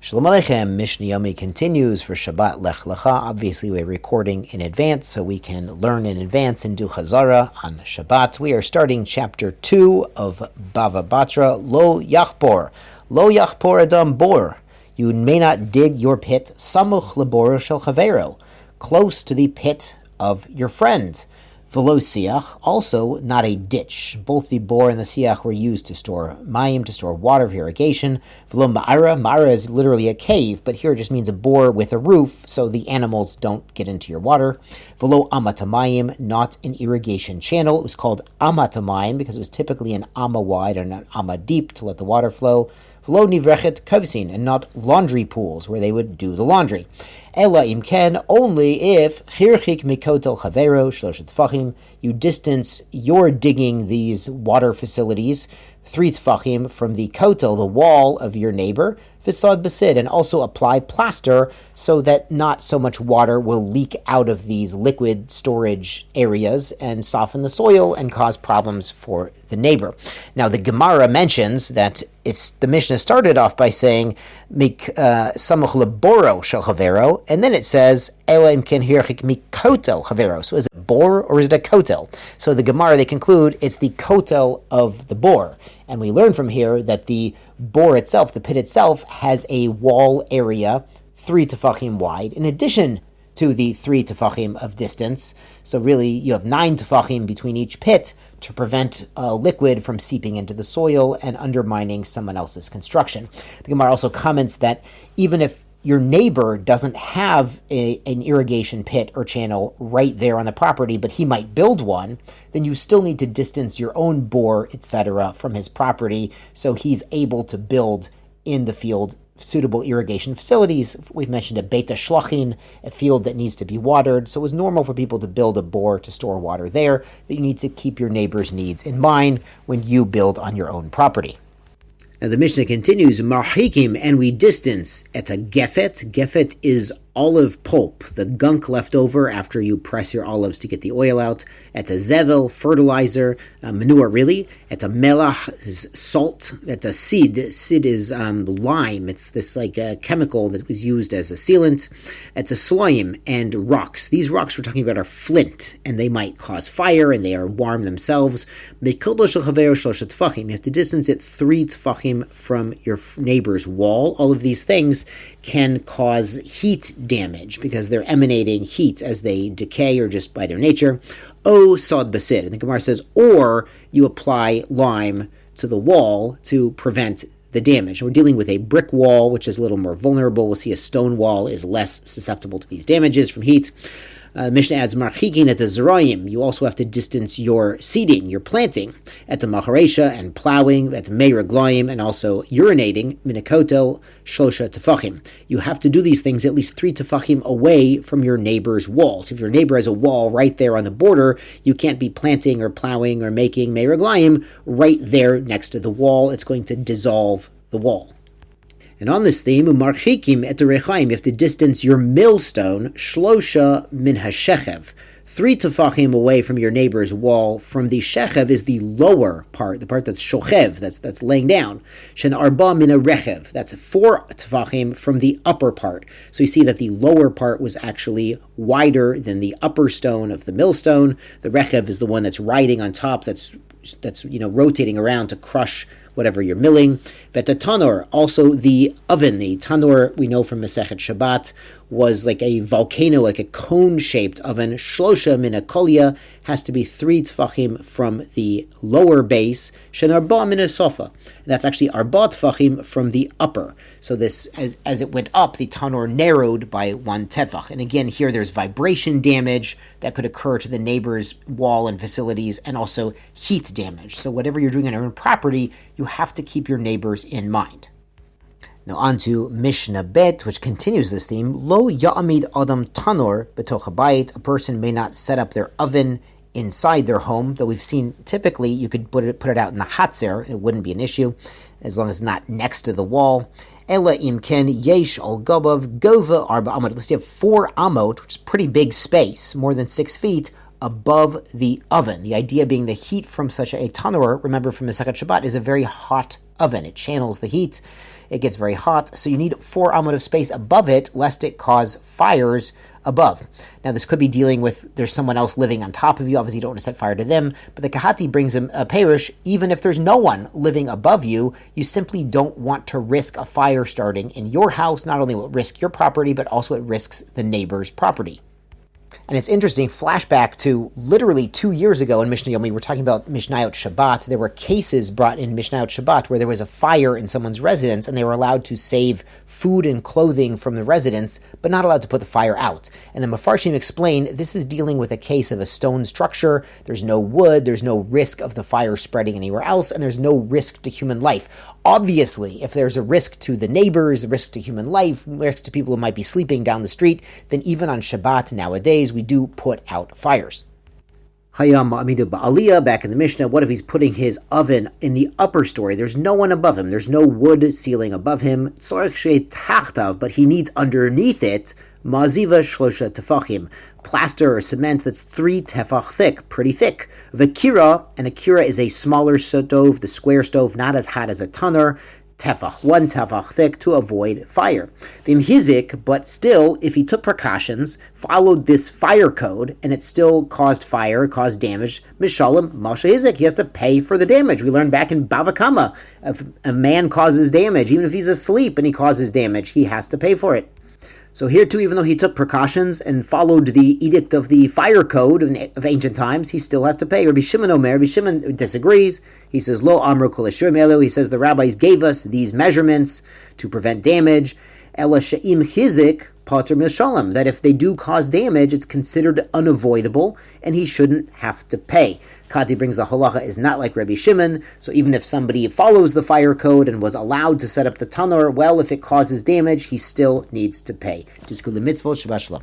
Shalom Aleichem, Mishnah Yomi continues for Shabbat Lech Lecha. Obviously, we're recording in advance, so we can learn in advance and do Chazara on Shabbat. We are starting chapter 2 of Bava Batra, Lo Yachpor. Lo Yachpor Adam Bor. You may not dig your pit, Samuch Lebor Shel Chavero, close to the pit of your friend. Velo siach, also not a ditch. Both the bor and the siach were used to store mayim, to store water for irrigation. Velo ma'ara, ma'ara is literally a cave, but here it just means a bor with a roof, so the animals don't get into your water. Velo amatamayim, not an irrigation channel. It was called amatamayim because it was typically an amma wide and an amma deep to let the water flow. Velo nivrechet kavsin, and not laundry pools where they would do the laundry. Ela imken, only if chirchik mikotel chavero shloshet tfachim, you distance your digging these water facilities 3 tfachim from the kotel, the wall of your neighbor, visad basid, and also apply plaster so that not so much water will leak out of these liquid storage areas and soften the soil and cause problems for the neighbor. Now, the Gemara mentions that the Mishnah started off by saying, "Mik samuch leboro shel chavero," and then it says, "Ela imken hirchik mikotel chavero." So is it bor or is it a kotel? So the Gemara, they conclude it's the kotel of the bor. And we learn from here that the bor itself, the pit itself, has a wall area 3 tefachim wide, in addition to the 3 tefachim of distance. So really, you have 9 tefachim between each pit to prevent liquid from seeping into the soil and undermining someone else's construction. The Gemara also comments that even if your neighbor doesn't have an irrigation pit or channel right there on the property, but he might build one, then you still need to distance your own bor, etc., from his property so he's able to build in the field suitable irrigation facilities. We've mentioned a beta shlachin, a field that needs to be watered, so it was normal for people to build a bor to store water there, but you need to keep your neighbor's needs in mind when you build on your own property. Now the Mishnah continues, marhikim, and we distance et a gefet. Gefet is olive pulp, the gunk left over after you press your olives to get the oil out. Et a zevel, fertilizer, manure really. Et a melach is salt. Et a sid is lime. It's this chemical that was used as a sealant. Et a sloim, and rocks. These rocks we're talking about are flint, and they might cause fire, and they are warm themselves. You have to distance it 3 tefachim from your neighbor's wall. All of these things can cause heat damage because they're emanating heat as they decay or just by their nature. O sod basid, and the Gemara says, or you apply lime to the wall to prevent the damage. We're dealing with a brick wall, which is a little more vulnerable. We'll see a stone wall is less susceptible to these damages from heat. Mishnah adds, marchikin et zerayim. You also have to distance your seeding, your planting, et macharesha, and plowing, et meiragloim, and also urinating, minakotel shosha tefachim. You have to do these things at least 3 tefachim away from your neighbor's wall. So if your neighbor has a wall right there on the border, you can't be planting or plowing or making meiragloim right there next to the wall. It's going to dissolve the wall. And on this theme, marchikim et rechaim, you have to distance your millstone, shlosha min hashechev, 3 tefachim away from your neighbor's wall. From the shechev is the lower part, the part that's shochev, that's laying down. Shen arba min rechev, that's 4 tefachim from the upper part. So you see that the lower part was actually wider than the upper stone of the millstone. The rechev is the one that's riding on top, that's rotating around to crush whatever you're milling. Veta tanor, also the oven. The tanor, we know from Masechet Shabbat, was like a volcano, like a cone-shaped oven. Shlosha min kolya has to be 3 tefachim from the lower base. Shen arba min sofa. That's actually arba tefachim from the upper. So this, as it went up, the tanor narrowed by 1 tefach. And again, here there's vibration damage that could occur to the neighbor's wall and facilities, and also heat damage. So whatever you're doing on your own property, you have to keep your neighbors in mind. Now on to Mishnah Bet, which continues this theme. Lo ya'amid adam tanor betoch habayit. A person may not set up their oven inside their home, though we've seen typically you could put it out in the hatzer, and it wouldn't be an issue, as long as it's not next to the wall. Ela imken yesh al gabav gova arba amot. Let's say you have 4 amot, which is pretty big space, more than 6 feet, above the oven. The idea being the heat from such a tanor, remember from Masechet Shabbat, is a very hot oven. It channels the heat. It gets very hot, so you need 4 amot of space above it, lest it cause fires above. Now, this could be dealing with there's someone else living on top of you. Obviously, you don't want to set fire to them, but the Kahati brings him a perush. Even if there's no one living above you, you simply don't want to risk a fire starting in your house. Not only will it risk your property, but also it risks the neighbor's property. And it's interesting, flashback to literally 2 years ago in Mishnah Yomi, we're talking about Mishnayot Shabbat. There were cases brought in Mishnayot Shabbat where there was a fire in someone's residence and they were allowed to save food and clothing from the residence, but not allowed to put the fire out. And the Mefarshim explain this is dealing with a case of a stone structure. There's no wood, there's no risk of the fire spreading anywhere else, and there's no risk to human life. Obviously, if there's a risk to the neighbors, a risk to human life, risk to people who might be sleeping down the street, then even on Shabbat nowadays, we do put out fires. Hayam Ma'amidu Ba'aliyah, back in the Mishnah, what if he's putting his oven in the upper story? There's no one above him. There's no wood ceiling above him. But he needs underneath it Maziva Shlosha Tefachim, plaster or cement that's 3 tefach thick, pretty thick. Vakira, and a kira is a smaller stove, the square stove, not as hot as a tanner. Tefach, 1 tefach thick to avoid fire. Vim hizik, but still, if he took precautions, followed this fire code, and it still caused fire, caused damage, mishalem masha hizik, he has to pay for the damage. We learned back in Bava Kama, if a man causes damage, even if he's asleep and he causes damage, he has to pay for it. So here too, even though he took precautions and followed the edict of the fire code of ancient times, he still has to pay. Rabbi Shimon Omer, Rabbi Shimon disagrees. He says, Lo amru kol ashur melu. He says the rabbis gave us these measurements to prevent damage. Ela she'im chizik pater mishalem, that if they do cause damage, it's considered unavoidable, and he shouldn't have to pay. Kati brings the halacha is not like Rabbi Shimon, so even if somebody follows the fire code and was allowed to set up the tanur, well, if it causes damage, he still needs to pay. Tizku l'mitzvot, Shabbat Shalom.